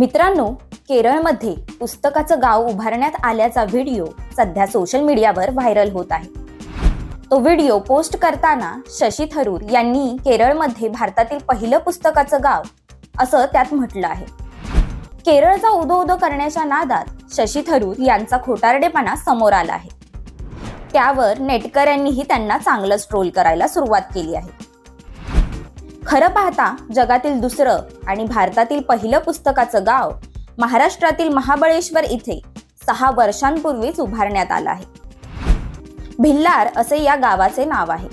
मित्रांनो, केरळमध्ये पुस्तकाचं गाव उभारण्यात आल्याचा व्हिडिओ सध्या सोशल मीडियावर व्हायरल होत आहे। तो व्हिडिओ पोस्ट करताना शशी थरूर यांनी केरळमध्ये भारतातील पहिलं पुस्तकाचं गाव असं त्यात म्हटलं आहे। केरळचा उदो करण्याच्या नादात शशी थरूर यांचा खोटारडेपणा समोर आला आहे। त्यावर नेटकऱ्यांनीही त्यांना चांगलंच ट्रोल करायला सुरुवात केली आहे। खरं पाहता जगातील दुसरं आणि भारतातील पहिलं पुस्तकाचं गाव महाराष्ट्रातील महाबळेश्वर इथे 6 वर्षांपूर्वीच उभारण्यात आलं आहे। भिल्लार असे या गावाचे नाव आहे।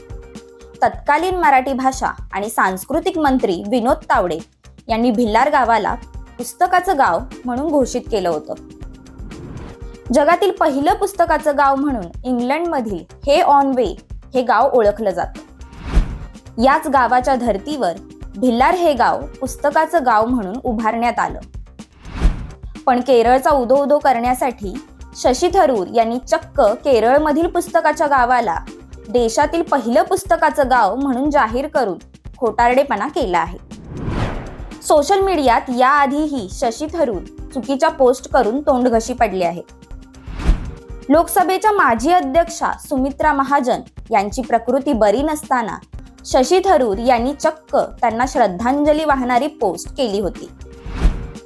तत्कालीन मराठी भाषा आणि सांस्कृतिक मंत्री विनोद तावडे यांनी भिल्लार गावाला पुस्तकाचं गाव म्हणून घोषित केलं होतं। जगातील पहिलं पुस्तकाचं गाव म्हणून इंग्लंडमधील हे ऑन वे हे गाव ओळखलं जातं। याच गावाच्या धर्तीवर भिल्लार हे गाव पुस्तकाचं गाव म्हणून उभारण्यात आलं। पण केरळचा उदो करण्यासाठी शशी थरूर यांनी चक्क केरळमधील पुस्तकाच्या गावाला देशातील पहिलं पुस्तकाचं गाव म्हणून जाहीर करून खोटारडेपणा केला आहे। सोशल मीडियात याआधीही शशी थरूर चुकीच्या पोस्ट करून तोंडघशी पडले आहेत। लोकसभेच्या माजी अध्यक्षा सुमित्रा महाजन यांची प्रकृती बरी नसताना शशी थरूर यांनी चक्क त्यांना श्रद्धांजली वाहणारी पोस्ट केली होती।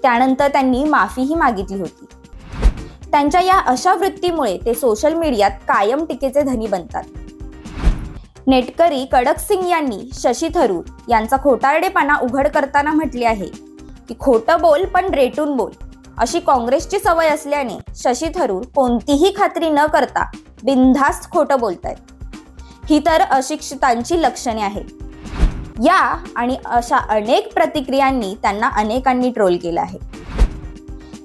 त्यानंतर त्यांनी माफीही मागितली होती। त्यांच्या या अशा वृत्तीमुळे ते सोशल मीडियात कायम टीकेचे धनी बनतात। नेटकरी कडक सिंग यांनी शशी थरूर यांचा खोटारडेपणा उघड करताना म्हटले आहे की खोटं बोल पण रेटून बोल अशी काँग्रेसची सवय असल्याने शशी थरूर कोणतीही खात्री न करता बिनधास्त खोटं बोलतायत। ही तर अशिक्षितांची लक्षणे आहेत। या आणि अशा अनेक प्रतिक्रियांनी त्यांना अनेकांनी ट्रोल केलं आहे।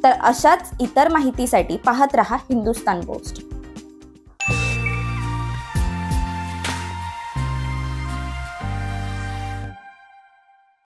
तर अशाच इतर माहितीसाठी पाहत रहा हिंदुस्तान पोस्ट।